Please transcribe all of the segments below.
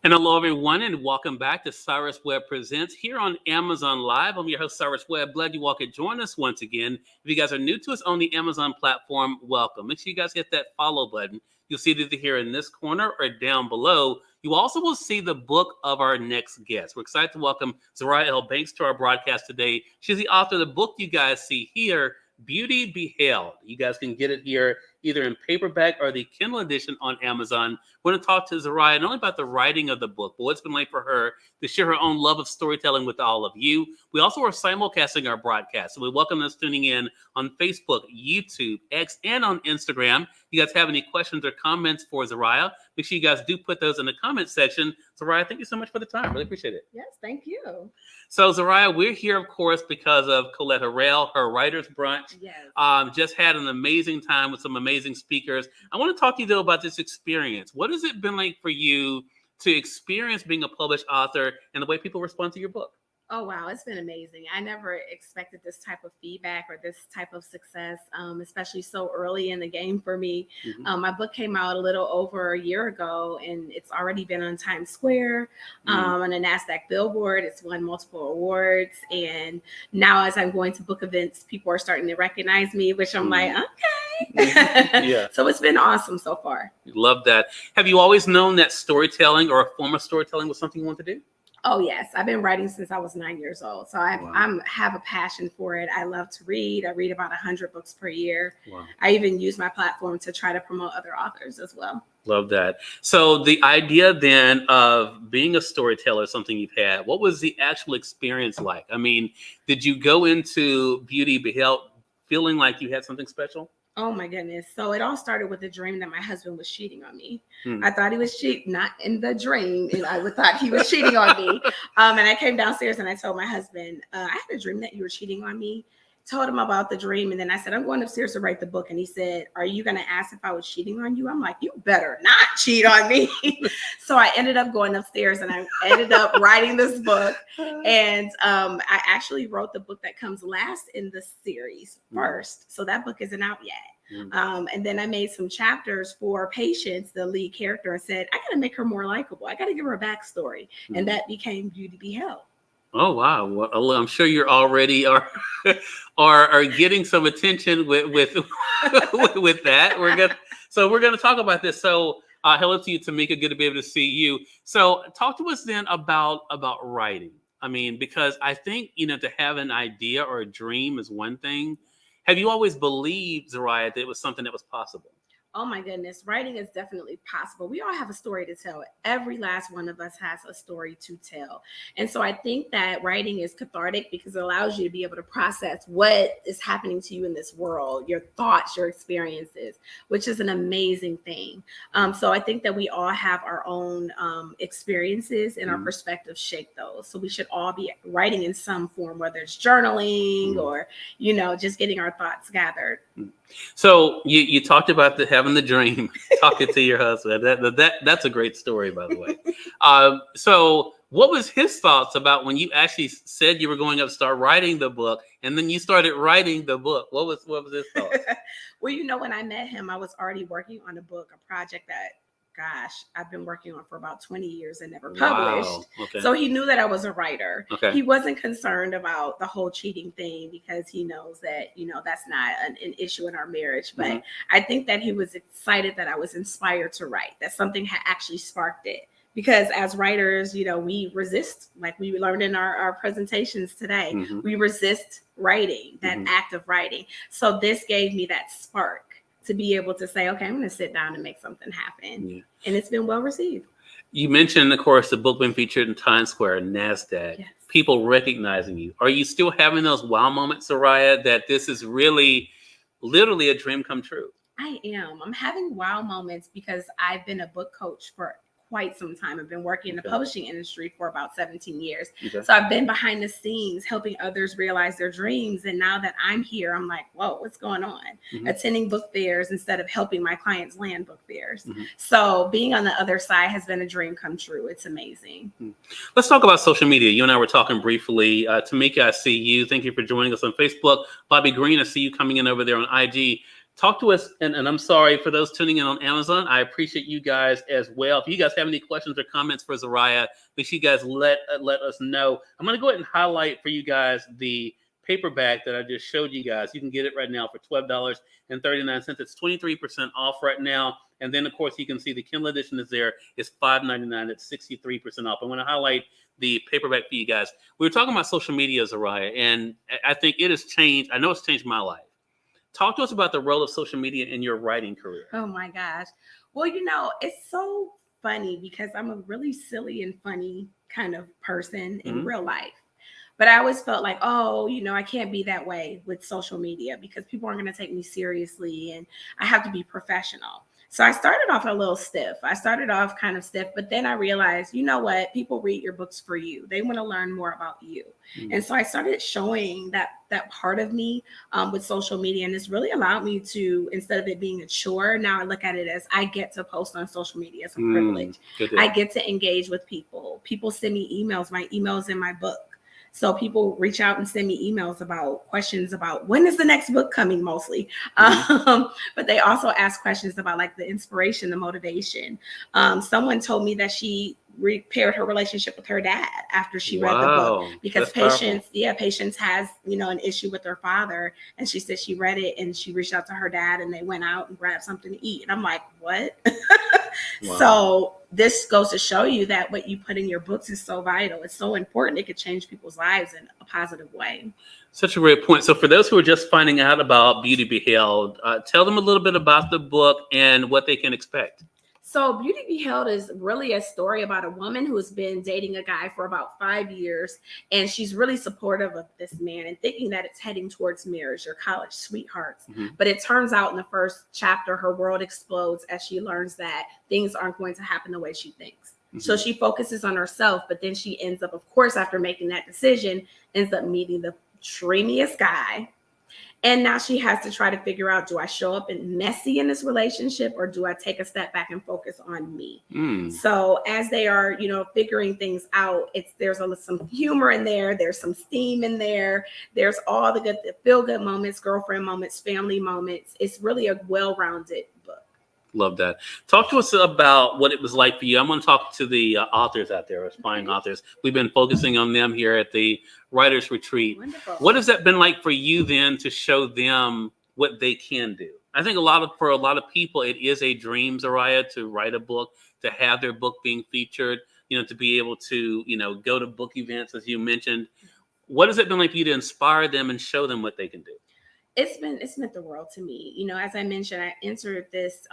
And hello, everyone, and welcome back to Cyrus Webb Presents here on Amazon Live. I'm your host, Cyrus Webb. Glad you all could join us once again. If you guys are new to us on the Amazon platform, welcome. Make sure you guys hit that follow button. You'll see it either here in this corner or down below. You also will see the book of our next guest. We're excited to welcome Zariah Banks to our broadcast today. She's the author of the book you guys see here, Beauty Beheld. You guys can get it here either in paperback or the Kindle edition on Amazon. We're going to talk to Zariah not only about the writing of the book, but what's been like for her to share her own love of storytelling with all of you. We also are simulcasting our broadcast, so we welcome those tuning in on Facebook, YouTube, X, and on Instagram. If you guys have any questions or comments for Zariah, make sure you guys do put those in the comment section. Zariah, thank you so much for the time. Really appreciate it. Yes, thank you. So, Zariah, we're here, of course, because of Colette Harrell, her Writer's Brunch. Yes. Just had an amazing time with some amazing speakers. I want to talk to you, though, about this experience. What has it been like for you to experience being a published author and the way people respond to your book? Oh, wow. It's been amazing. I never expected this type of feedback or this type of success, especially so early in the game for me. Mm-hmm. My book came out a little over a year ago, and it's already been on Times Square, on a NASDAQ billboard. It's won multiple awards. And now as I'm going to book events, people are starting to recognize me, which I'm like, okay. Yeah. So it's been awesome so far. Love that. Have you always known that storytelling or a form of storytelling was something you want to do? Oh, yes. I've been writing since I was 9 years old. So I have a passion for it. I love to read. I read about 100 books per year. Wow. I even use my platform to try to promote other authors as well. Love that. So the idea then of being a storyteller is something you've had. What was the actual experience like? I mean, did you go into Beauty Beheld feeling like you had something special? Oh my goodness. So it all started with a dream that my husband was cheating on me. I thought he was cheating, not in the dream. And I thought he was cheating on me. And I came downstairs and I told my husband, I had a dream that you were cheating on me. Told him about the dream. And then I said, I'm going upstairs to write the book. And he said, are you going to ask if I was cheating on you? I'm like, you better not cheat on me. So I ended up going upstairs and I ended up writing this book. And I actually wrote the book that comes last in the series first. So that book isn't out yet. And then I made some chapters for Patience, the lead character, and said, I got to make her more likable. I got to give her a backstory. And that became Beauty Beheld. Oh, wow. Well, I'm sure you're already are getting some attention with that. We're gonna talk about this. So hello to you, Tamika. Good to be able to see you. So talk to us then about writing. I mean, because I think, to have an idea or a dream is one thing. Have you always believed, Zariah, that it was something that was possible? Oh my goodness, writing is definitely possible. We all have a story to tell. Every last one of us has a story to tell. And so I think that writing is cathartic because it allows you to be able to process what is happening to you in this world, your thoughts, your experiences, which is an amazing thing. So I think that we all have our own experiences and our perspectives shape those. So we should all be writing in some form, whether it's journaling or, just getting our thoughts gathered. So you talked about having the dream, talking to your husband. That's a great story, by the way. So what was his thoughts about when you actually said you were going up to start writing the book, and then you started writing the book? What was his thoughts? Well, when I met him, I was already working on a book, a project that, I've been working on for about 20 years and never published. Wow. Okay. So he knew that I was a writer. Okay. He wasn't concerned about the whole cheating thing because he knows that, that's not an issue in our marriage. But I think that he was excited that I was inspired to write, that something had actually sparked it. Because as writers, we resist, like we learned in our presentations today, we resist writing, that act of writing. So this gave me that spark to be able to say, okay, I'm going to sit down and make something happen. Yeah. And it's been well received. You mentioned, of course, the book being featured in Times Square and NASDAQ, yes. People recognizing you. Are you still having those wow moments, Zariah, that this is really literally a dream come true? I am. I'm having wow moments because I've been a book coach for quite some time. I've been working in the publishing industry for about 17 years. Okay. So I've been behind the scenes helping others realize their dreams. And now that I'm here, I'm like, whoa, what's going on? Attending book fairs instead of helping my clients land book fairs. So being on the other side has been a dream come true. It's amazing. Let's talk about social media. You and I were talking briefly. Tamika, I see you. Thank you for joining us on Facebook. Bobby Green, I see you coming in over there on IG. Talk to us, and I'm sorry for those tuning in on Amazon. I appreciate you guys as well. If you guys have any questions or comments for Zariah, make sure you guys let us know. I'm going to go ahead and highlight for you guys the paperback that I just showed you guys. You can get it right now for $12.39. It's 23% off right now. And then, of course, you can see the Kindle edition is there. It's $5.99. It's 63% off. I want to highlight the paperback for you guys. We were talking about social media, Zariah, and I think it has changed. I know it's changed my life. Talk to us about the role of social media in your writing career. Oh my gosh. Well, it's so funny because I'm a really silly and funny kind of person in real life. But I always felt like, I can't be that way with social media because people aren't going to take me seriously and I have to be professional. So I started off a little stiff. I started off kind of stiff, but then I realized, you know what? People read your books for you. They want to learn more about you. And so I started showing that part of me with social media. And it's really allowed me to, instead of it being a chore, now I look at it as I get to post on social media. It's a privilege. I get to engage with people. People send me emails. My email's in my book. So people reach out and send me emails about questions about when is the next book coming, mostly. But they also ask questions about like the inspiration, the motivation. Someone told me that she repaired her relationship with her dad after she read the book because Patience has, an issue with her father. And she said she read it and she reached out to her dad and they went out and grabbed something to eat. And I'm like, what? So this goes to show you that what you put in your books is so vital. It's so important. It could change people's lives in a positive way. Such a great point. So for those who are just finding out about Beauty Beheld, tell them a little bit about the book and what they can expect. So Beauty Beheld is really a story about a woman who has been dating a guy for about 5 years. And she's really supportive of this man and thinking that it's heading towards marriage or college sweethearts. But it turns out in the first chapter, her world explodes as she learns that things aren't going to happen the way she thinks. So she focuses on herself, but then she ends up, of course, after making that decision, ends up meeting the dreamiest guy. And now she has to try to figure out, do I show up and messy in this relationship or do I take a step back and focus on me? So as they are, figuring things out, there's some humor in there. There's some steam in there. There's all the feel-good moments, girlfriend moments, family moments. It's really a well-rounded book. Love that. Talk to us about what it was like for you. I'm going to talk to the authors out there, aspiring authors. We've been focusing on them here at the Writers Retreat. Wonderful. What has that been like for you then to show them what they can do? I think for a lot of people, it is a dream, Zariah, to write a book, to have their book being featured, to be able to, go to book events, as you mentioned. What has it been like for you to inspire them and show them what they can do? It's meant the world to me. As I mentioned, I entered this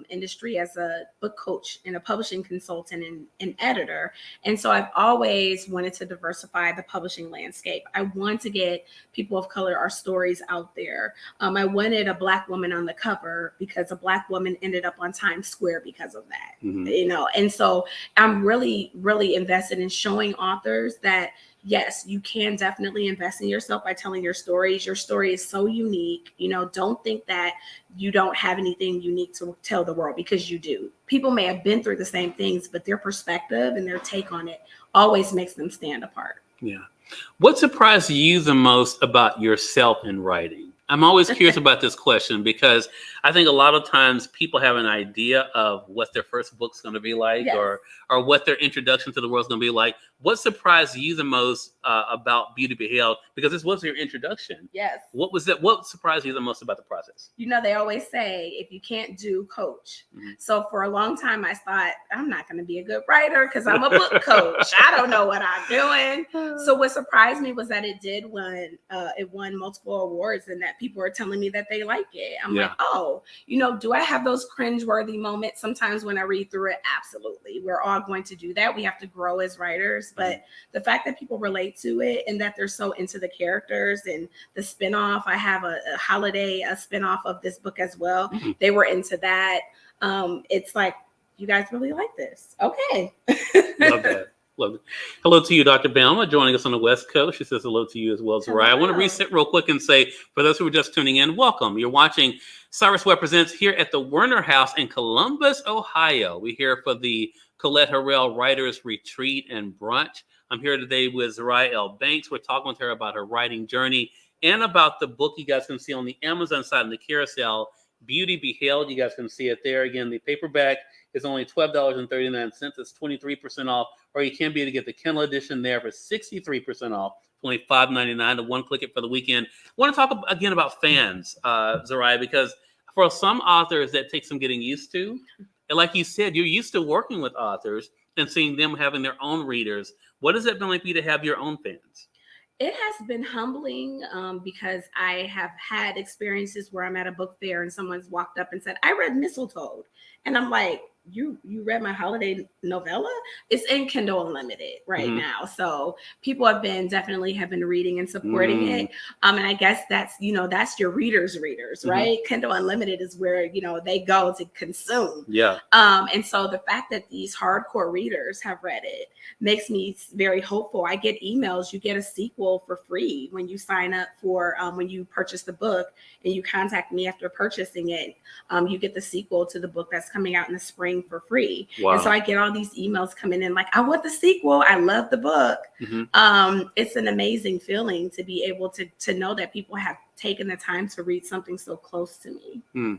industry as a book coach and a publishing consultant and an editor. And so I've always wanted to diversify the publishing landscape. I want to get people of color, our stories out there. I wanted a Black woman on the cover because a Black woman ended up on Times Square because of that, And so I'm really, really invested in showing authors that yes, you can definitely invest in yourself by telling your stories. Your story is so unique. Don't think that you don't have anything unique to tell the world, because you do. People may have been through the same things, but their perspective and their take on it always makes them stand apart. Yeah. What surprised you the most about yourself in writing? I'm always curious about this question because I think a lot of times people have an idea of what their first book's going to be like, or what their introduction to the world's going to be like. What surprised you the most about Beauty Beheld? Because this was your introduction. Yes. What was that? What surprised you the most about the process? They always say, if you can't do, coach. So for a long time, I thought, I'm not going to be a good writer because I'm a book coach. I don't know what I'm doing. So what surprised me was that it won multiple awards and that people are telling me that they like it. I'm like, do I have those cringeworthy moments sometimes when I read through it? Absolutely. We're all going to do that. We have to grow as writers. But the fact that people relate to it and that they're so into the characters and the spinoff, I have a spinoff of this book as well. They were into that. It's like, you guys really like this. Okay. Love that. Love it. Hello to you, Dr. Belma, joining us on the West Coast. She says hello to you as well, Zariah. I want to reset real quick and say, for those who are just tuning in, welcome. You're watching Cyrus Webb Presents here at the Werner House in Columbus, Ohio. We're here for the Colette Harrell Writers Retreat and Brunch. I'm here today with Zariah L. Banks. We're talking with her about her writing journey and about the book you guys can see on the Amazon side in the carousel, Beauty Beheld. You guys can see it there. Again, the paperback is only $12.39. It's 23% off. Or you can be able to get the Kindle edition there for 63% off. It's only $5.99 to one-click it for the weekend. I want to talk again about fans, Zariah, because for some authors that takes some getting used to. And like you said, you're used to working with authors and seeing them having their own readers. What has it been like for you to have your own fans? It has been humbling because I have had experiences where I'm at a book fair and someone's walked up and said, I read Mistletoe. And I'm like, you read my holiday novella? It's in Kindle Unlimited right now. So people have been reading and supporting it. And I guess that's your readers, right? Kindle Unlimited is where, they go to consume. Yeah. And so the fact that these hardcore readers have read it makes me very hopeful. I get emails, you get a sequel for free when you sign up for, when you purchase the book and you contact me after purchasing it, you get the sequel to the book that's coming out in the spring for free. Wow. And so I get all these emails coming in like, I want the sequel. I love the book. It's an amazing feeling to be able to know that people have taken the time to read something so close to me.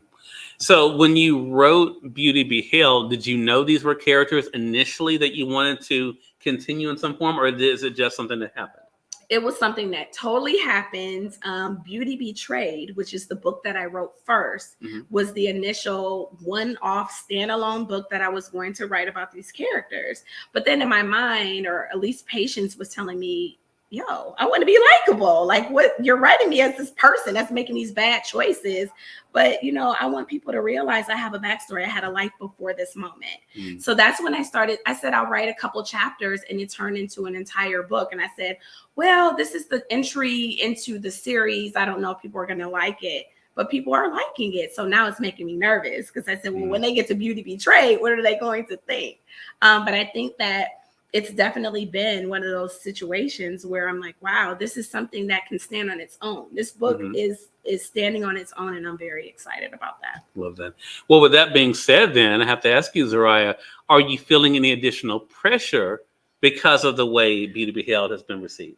So when you wrote Beauty Beheld, did you know these were characters initially that you wanted to continue in some form, or is it just something that happened? It was something that totally happened. Beauty Betrayed, which is the book that I wrote first, was the initial one-off standalone book that I was going to write about these characters. But then in my mind, or at least Patience was telling me, yo, I want to be likable. Like, what you're writing me as this person that's making these bad choices. But, I want people to realize I have a backstory. I had a life before this moment. So that's when I started. I said, I'll write a couple chapters, and it turned into an entire book. And I said, well, this is the entry into the series. I don't know if people are going to like it, but people are liking it. So now it's making me nervous because I said, well, when they get to Beauty Betrayed, what are they going to think? But I think that it's definitely been one of those situations where I'm like, wow, this is something that can stand on its own. This book is standing on its own, and I'm very excited about that. Love that. Well, with that being said, then I have to ask you, Zariah, are you feeling any additional pressure because of the way Beauty Beheld has been received?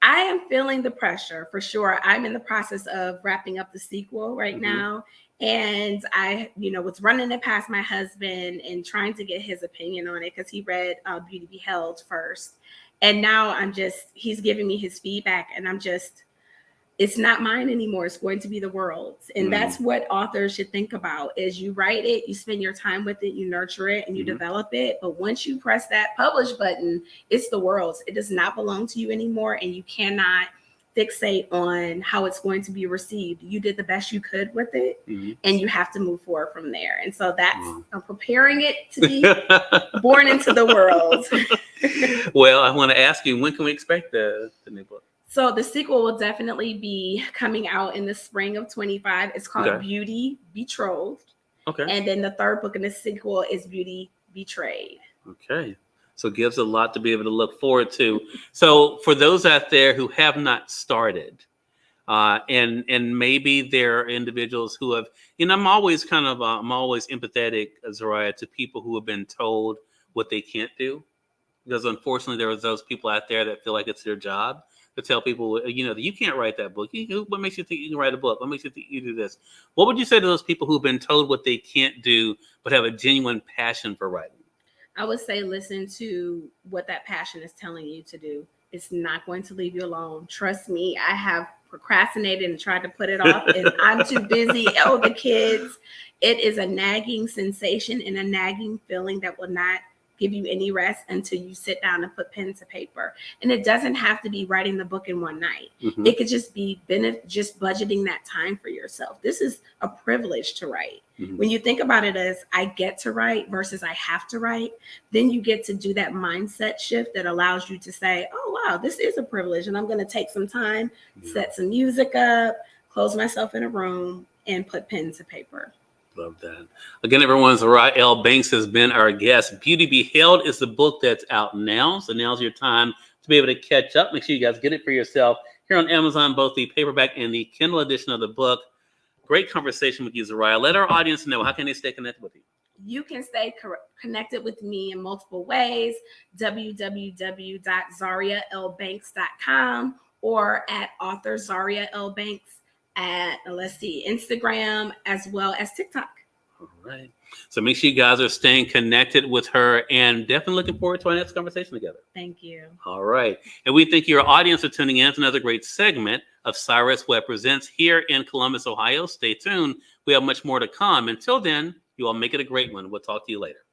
I am feeling the pressure for sure. I'm in the process of wrapping up the sequel right now. And I, was running it past my husband and trying to get his opinion on it because he read Beauty Beheld first. And now he's giving me his feedback, and it's not mine anymore. It's going to be the world's. And that's what authors should think about is you write it, you spend your time with it, you nurture it, and you develop it. But once you press that publish button, it's the world's. It does not belong to you anymore. And you cannot fixate on how it's going to be received. You did the best you could with it, and you have to move forward from there. And so I'm preparing it to be born into the world. Well, I want to ask you, when can we expect the new book? So the sequel will definitely be coming out in the spring of 25. It's called Beauty Betrothed. Okay. And then the third book in the sequel is Beauty Betrayed. Okay. So it gives a lot to be able to look forward to. So for those out there who have not started, and maybe there are individuals who have, I'm always empathetic, Zariah, to people who have been told what they can't do. Because unfortunately, there are those people out there that feel like it's their job to tell people, you can't write that book. What makes you think you can write a book? What makes you think you do this? What would you say to those people who've been told what they can't do, but have a genuine passion for writing? I would say listen to what that passion is telling you to do. It's not going to leave you alone. Trust me, I have procrastinated and tried to put it off, and I'm too busy. Oh, the kids. It is a nagging sensation and a nagging feeling that will not give you any rest until you sit down and put pen to paper. And it doesn't have to be writing the book in one night. It could just be just budgeting that time for yourself. This is a privilege to write. When you think about it as I get to write versus I have to write, then you get to do that mindset shift that allows you to say, oh, wow, this is a privilege. And I'm going to take some time, set some music up, close myself in a room, and put pen to paper. Love that. Again, everyone, Zariah L. Banks has been our guest. Beauty Beheld is the book that's out now. So now's your time to be able to catch up. Make sure you guys get it for yourself here on Amazon, both the paperback and the Kindle edition of the book. Great conversation with you, Zariah. Let our audience know, how can they stay connected with you? You can stay connected with me in multiple ways. www.zariahlbanks.com or at author Zariah L. Banks at, let's see, Instagram as well as TikTok. All right. So make sure you guys are staying connected with her and definitely looking forward to our next conversation together. Thank you. All right. And we thank your audience for tuning in to another great segment of Cyrus Webb Presents here in Columbus, Ohio. Stay tuned. We have much more to come. Until then, you all make it a great one. We'll talk to you later.